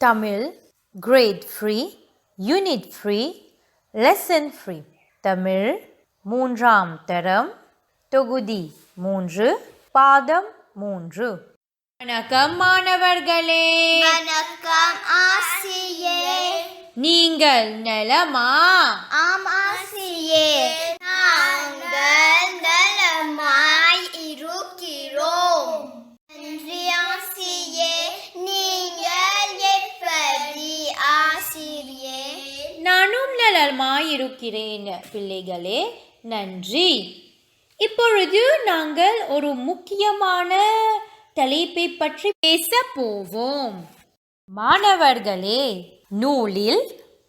Tamil grade free, unit free, lesson free. Tamil 3ஆம் தரம் தொகுதி 3 பாதம் 3. வணக்கம் மாணவர்களே. வணக்கம் ஆசிரியே. நீங்கள் நலமா? ஆம் ஆசிரியே, நாங்கள் நலமாய் இருக்கிறோம். நன்றி ஆசிரியே. நீங்கள் எப்படி ஆசிரியே? நானும் நலமாய் இருக்கிறேன் பிள்ளைகளே, நன்றி. இப்பொழுது நாங்கள் ஒரு முக்கியமான தலைப்பை பற்றி பேச போவோம். மாணவர்களே, நூலில்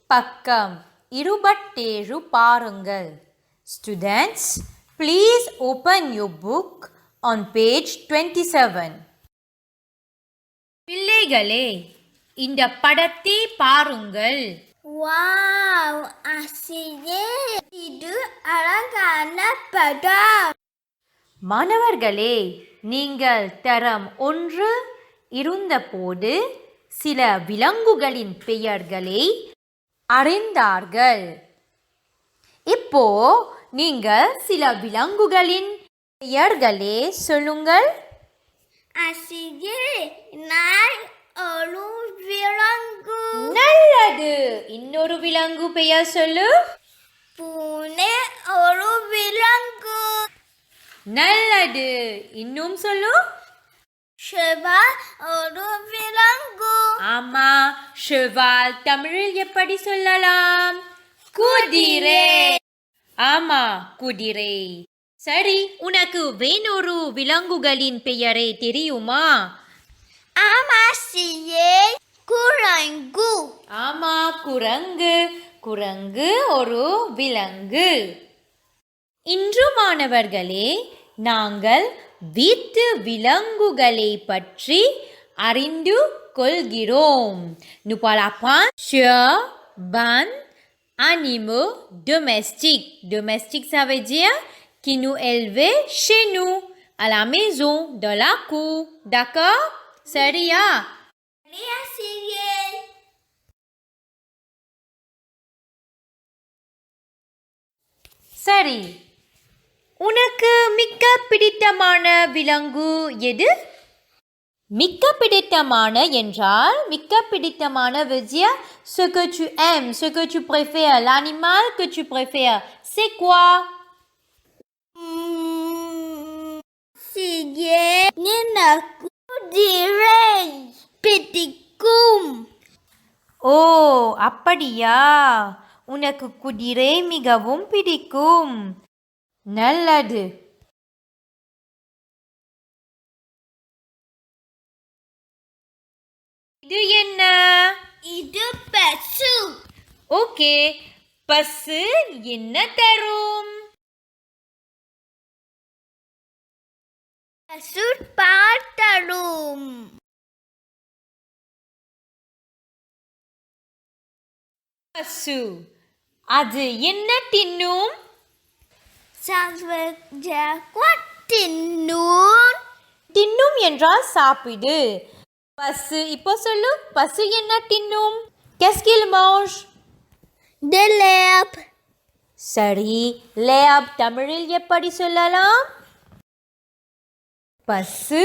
பக்கம் 27 பாருங்கள். Students, please open your book on page 27. பிள்ளைகளே, இந்த படத்தை பாருங்கள். வாவ் ஆசிரியே, இது அழகான படம். மாணவர்களே, நீங்கள் தரம் 1 இருந்தபோது சில விலங்குகளின் பெயர்களை அறிந்தார்கள். இப்போ நீங்கள் சில விலங்குகளின் பெயர்களை சொல்லுங்கள். ஆசிரியே, நான் ஒரு விலங்கு. நல்லது. இன்னொரு விலங்கு பெயர் சொல்லு. பூனை ஒரு விலங்கு. நல்லது. இன்னும் சொல்லு. செவால் ஒரு விலங்கு. ஆமா, செவால் தமிழில் எப்படி சொல்லலாம்? குதிரை. ஆமா, குதிரை. சரி, உனக்கு வேறொரு விலங்குகளின் பெயரை தெரியுமா? ஆமாசியே, குரங்கு. ஆமா, குரங்கு. குரங்கு ஒரு விலங்கு. இன்று மாணவர்களே, நாங்கள் வீட்டு விலங்குகளை பற்றி அறிந்து கொள்கிறோம். Nous parlons sur ban animaux domestiques. Domestique, ça veut dire qui nous élevons chez nous, à la maison, dans la cour. D'accord? சரியா? ஆசிரியே. சரி, உனக்கு மிக்க பிடித்தமான விலங்கு எது? மிக்க பிடித்தமான என்றால் மிக்க பிடித்தமான veut dire ce que tu aimes, ce que tu préfères, l'animal que tu préfères. C'est quoi? ஆசிரியே, எனக்கு குதிரை பிடிக்கும். ஓ, அப்படியா? உனக்கு குதிரை மிகவும் பிடிக்கும். நல்லது. இது என்ன? இது பசு. ஓகே, பசு என்ன தரும்? பசு பால் தரும். பசு அது என்ன தின்னும்? தின்னும். தின்னும் என்றால் சாப்பிடு. பசு, இப்போ சொல்லு. பசு என்ன தின்னும்? Qu'est-ce qu'il mange? De l'herbe. சரி, லேப் தமிழில் எப்படி சொல்லலாம்? பசு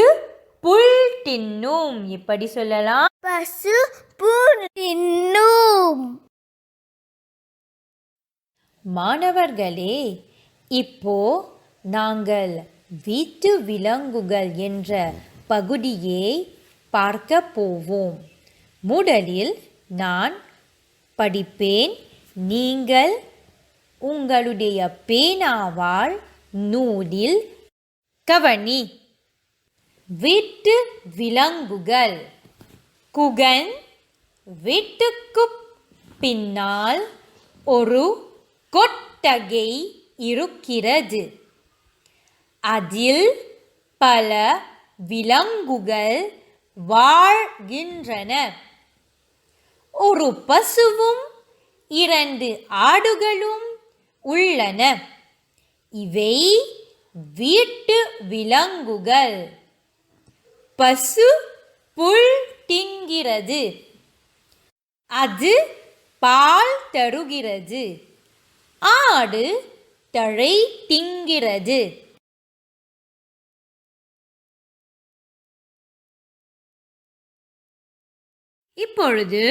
புல் தின்னும். எப்படி சொல்லலாம்? பசு புல் தின்னும். மாணவர்களே, இப்போ நாங்கள் வீட்டு விலங்குகள் என்ற பகுதியை பார்க்க போவோம். முதலில் நான் படிப்பேன். நீங்கள் உங்களுடைய பேனாவால் நூலில் கவனி. வீட்டு விலங்குகள். குகன். வீட்டுக்கு பின்னால் ஒரு கொட்டகை இருக்கிறது. அதில் பல விலங்குகள் வாழ்கின்றன. ஒரு பசுவும் 2 ஆடுகளும் உள்ளன. இவை வீட்டு விலங்குகள். பசு புல் தின்கிறது. அது பால் தருகிறது. ஆடு தழை தின்கிறது. இப்பொழுது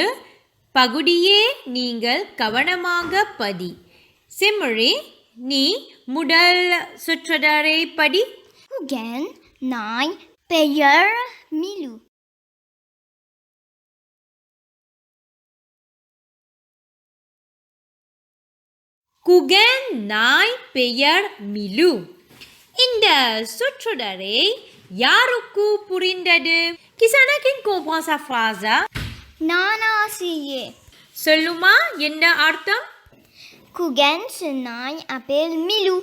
பகுதியே நீங்கள் கவனமாக படி. சிம்ரி, நீ முதல் சொற்றொடரை படி. Kugan, நாய், பெயர், மிலு. குகன் நாய் பெயர் மிலு. இந்த சொற்றொடரை யாருக்கு புரிந்தது? Qui s'en a qui comprend sa phrase? நானாசியே. சொல்லுமா என்ன அர்த்தம்? Kugan, நாய், appelle மிலு.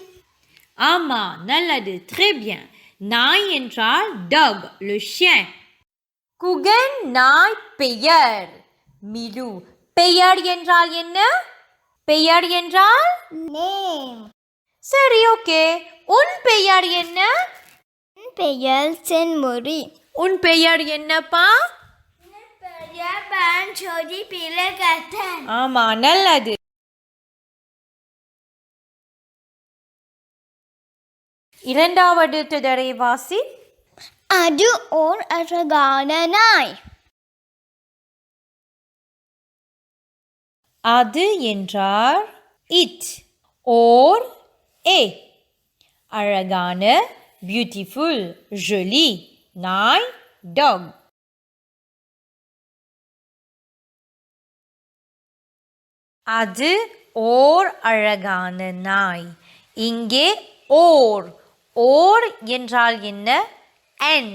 ஆமா, நல்லது. Très bien. நாய் என்றால் dog, le chien. குகன் நாய் பெயர் மிலு. பெயர் என்றால் என்ன? பெயர் என்றால் நேம். சரி, ஓகே. உன் பெயர் என்ன? பெயர் சென்மொழி. உன் பெயர் என்னப்பா? பெயர் பஞ்சோதி பிளகத்தன். ஆமா, நல்லது. இரண்டாவது தொடரை வாசி. அது ஓர் அழகான நாய். அது என்றால் it or a. அழகான, beautiful, joli, நாய், dog. அது ஓர் அழகான நாய். இங்கே ஓர். ஓர் என்றால் என்ன? N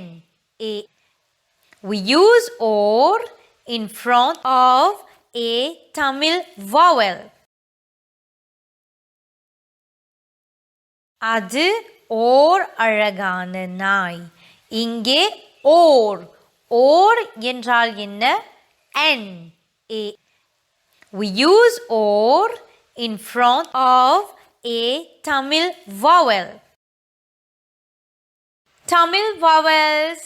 A. We use or in front of a Tamil vowel. அது ஓர் அழகான நாய். இங்கே ஓர். ஓர் என்றால் என்ன? N A. We use or in front of a Tamil vowel. Tamil vowels.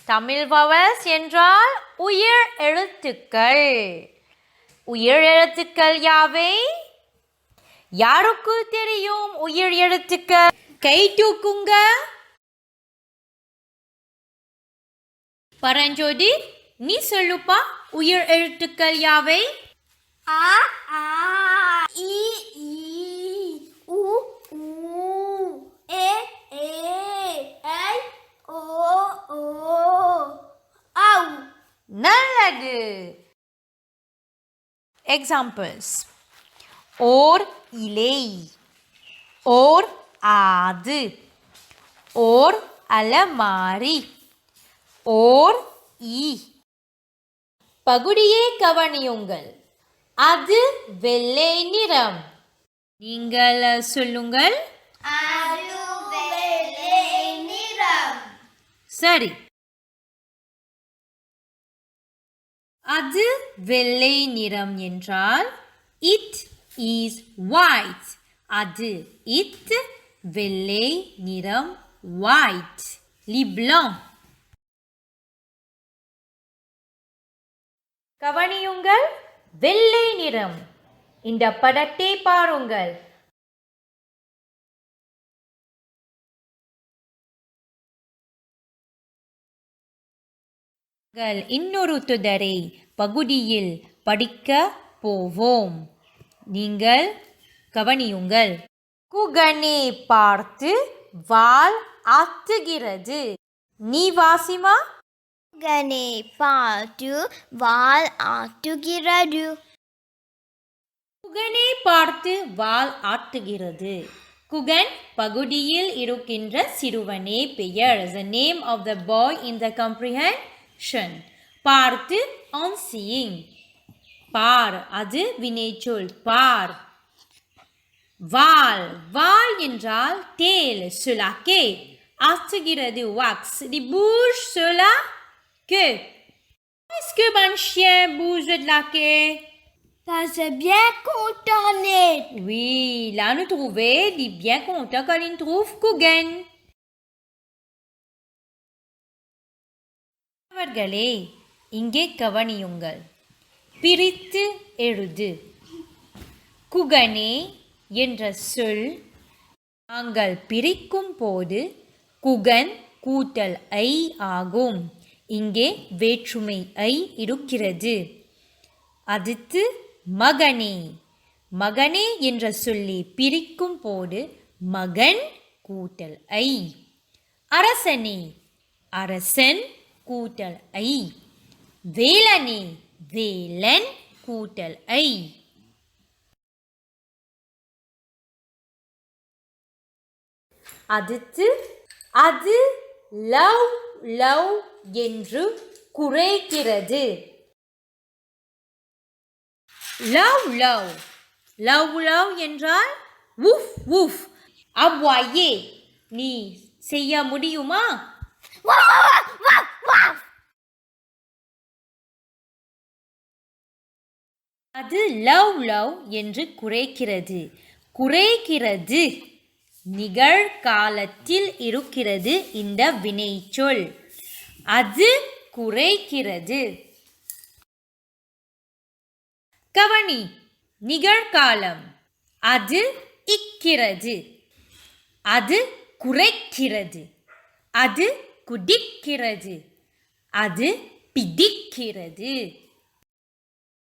Tamil vowels என்றால் உயிர் எழுத்துக்கள். உயிர் எழுத்துக்கள் யாவை? யாருக்கு தெரியும் உயிர் எழுத்துக்கள்? கை தூக்குங்க. பரஞ்சோதி, நீ சொல்லுப்பா. உயிர் எழுத்துக்கள் யாவை? ஆ ஆ இ ஈ உ ஊ ஏ ஏ ஐ ஓ ஓ ஔ. நல்லது. Examples. ஓர் இலை, ஓர் ஆது, ஓர் அலமாரி, ஓர் ஈ. பகுதியை கவனியுங்கள். அது வெள்ளை நிறம். நீங்கள் சொல்லுங்கள். அது வெள்ளை நிறம். சரி. அது வெள்ளை நிறம் என்றால் it is white. அது it வெள்ளை நிறம் white. Les blancs. கவனியுங்கள். வெள்ளை நிறம். இந்த படத்தை பாருங்கள். இன்னொரு தொடரை பகுதியில் படிக்க போவோம். நீங்கள் கவனியுங்கள். குகனை பார்த்து வால் ஆட்டுகிறது. நீ வாசிமா. குகனை பார்த்து வால் ஆட்டுகிறது. குகனை பார்த்து வால் ஆட்டுகிறது. குகன் பகுதியில் இருக்கின்ற சிறுவனே பெயர். The name of the boy in the comprehension. பார்த்து on seeing. பார், அது வினைச்சொல். பார். வால். வால் என்றால் tail. Cela que. ஆட்டுகிறது. wax. Il bouge cela que. Est-ce que mon chien bouge de la queue? Parce bien content. Oui, là nous trouvons, dit bien content quand il trouve Kugan. அவர்களே, இங்கே கவனியுங்கள். பிரித்து எழுது. குகனே என்ற சொல் நாங்கள் பிரிக்கும் போது குகன் கூட்டல் ஐ ஆகும். இங்கே வேற்றுமை ஐ இருக்கிறது. அடுத்து மகனே. மகனே என்ற சொல்லி பிரிக்கும் போது மகன் கூட்டல் ஐ. அரசனே. அரசன் கூட்டல் ஐ. வேலனே. வேலன் கூட்டல் ஐ. அடுத்து அது லவ் லவ் என்று குறைக்கிறது. Love love. லவ் லவ் என்றால் உஃப் உஃப். அவ்வாயே நீ செய்ய முடியுமா? அது லவ் லவ் என்று குறைக்கிறது. குறைக்கிறது நிகழ்காலத்தில் இருக்கிறது இந்த வினைச்சொல். அது குறைக்கிறது. கவனி, நிகழ்காலம். அது இக்கிறது. அது குறைக்கிறது. அது குடிக்கிறது. அது பிடிக்கிறது.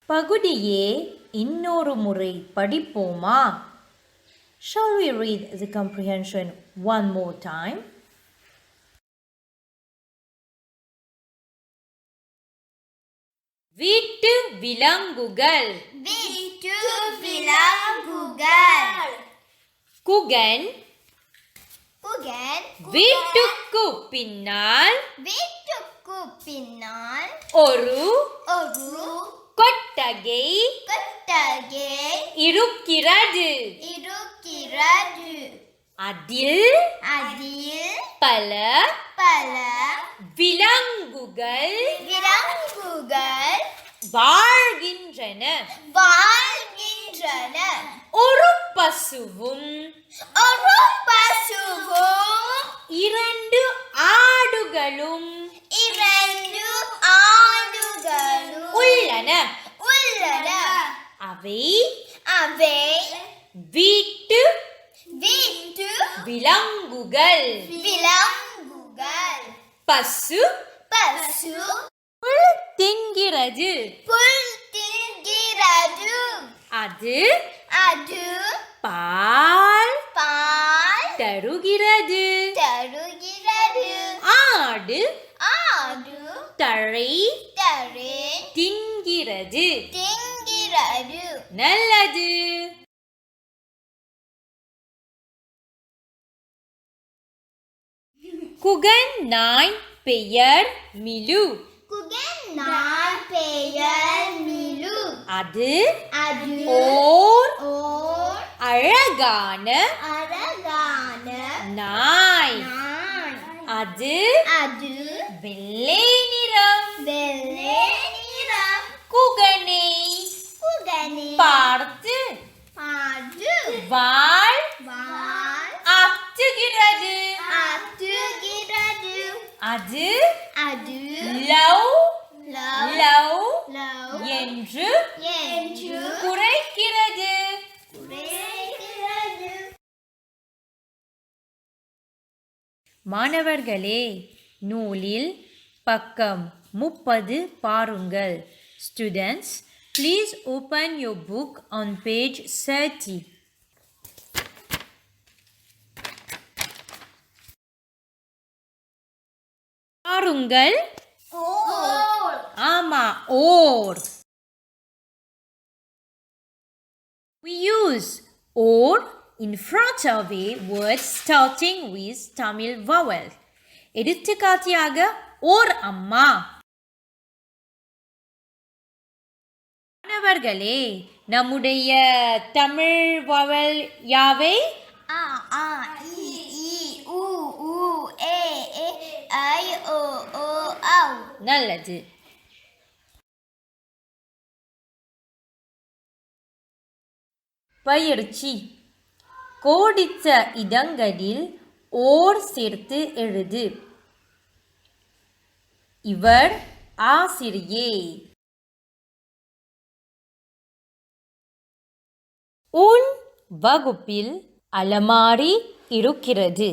பகுதியே இன்னொரு முறை படிப்போமா? Shall we read the comprehension one more time? வீட்டு விலங்குகள். வீட்டு விலங்குகள். குகன். குகன். வீட்டுக்கு பின்னால். வீட்டுக்கு பின்னால். ஒரு கொட்டகை. கொட்டகை. இருக்கிறது. இருக்கிறது. அதில் பல விலங்குகள் வாழ்கின்றன. ஒரு பசுவும் இரண்டு ஆடுகளும் உள்ளன. அவை வீட்டு விலங்குகள். பசு புல் தின்கிறது. அது பால் தருகிறது. ஆடு தழை தின்கிறது. நல்லது. குகன் நாய் பெயர் மிலு. அது ஓர் அழகான நாய். அது வெள்ளை நிறம். குகனை பார்த்து வால் ஆற்றுகிறது. அது லவ் லவ் என்று குறைக்கிறது. மாணவர்களே, நூலில் பக்கம் 30 பாருங்கள். Students, please open your book on page 30. பாருங்கள். ஆமா, ஓர். We use or in front of a word starting with Tamil vowel. எடுத்துக்காட்டியாக ஓர் அம்மா. மாணவர்களே, நம்முடைய தமிழ் vowel யாவை? நல்லது. பயிற்சி. கோடித்த இடங்களில் ஓர் சேர்த்து எழுது. இவர் ஆசிரியை. உன் வகுப்பில் அலமாரி இருக்கிறது.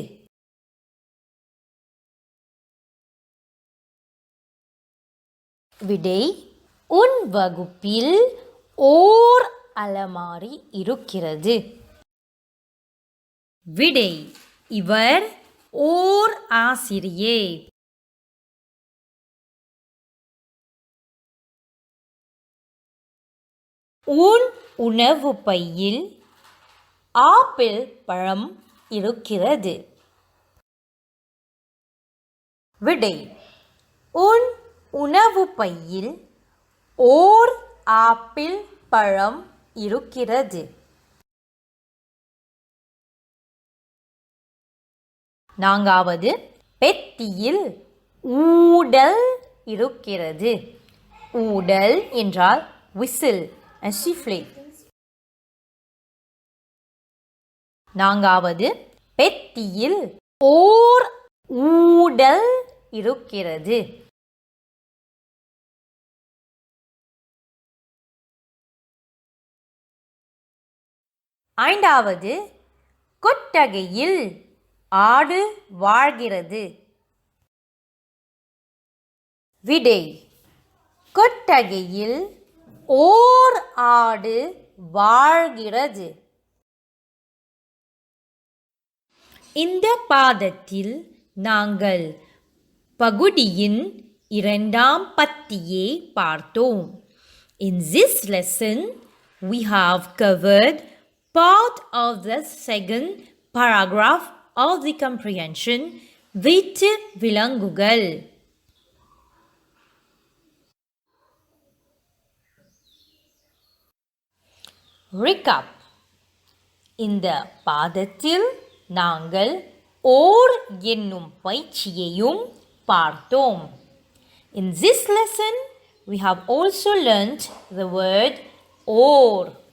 விடை உன் வகுப்பில் ஓர் அலமாரி இருக்கிறது. விடை இவர் ஓர் ஆசிரியை. உன் உணவு பையில் ஆப்பிள் பழம் இருக்கிறது. விடை உன் உணவு பையில் ஓர் ஆப்பிள் பழம் இருக்கிறது. நான்காவது, பெட்டியில் ஊடல் இருக்கிறது. ஊடல் என்றால் whistle and siffle. நான்காவது, பெட்டியில் ஓர் ஊடல் இருக்கிறது. ஐந்தாவது, கொட்டகையில் ஆடு வாழ்கிறது. விடை கொட்டகையில் ஓர் ஆடு வாழ்கிறது. இந்த பாடத்தில் நாங்கள் பகுதியின் 2ஆம் பத்தியை பார்த்தோம். In this lesson, we have covered part of the second paragraph of the comprehension வீட்டு விலங்குகள். Recap. இந்த பாடத்தில் நாங்கள் ஓர் என்னும் பயிற்சியையும் பார்த்தோம். In this lesson, we have also learnt the word or.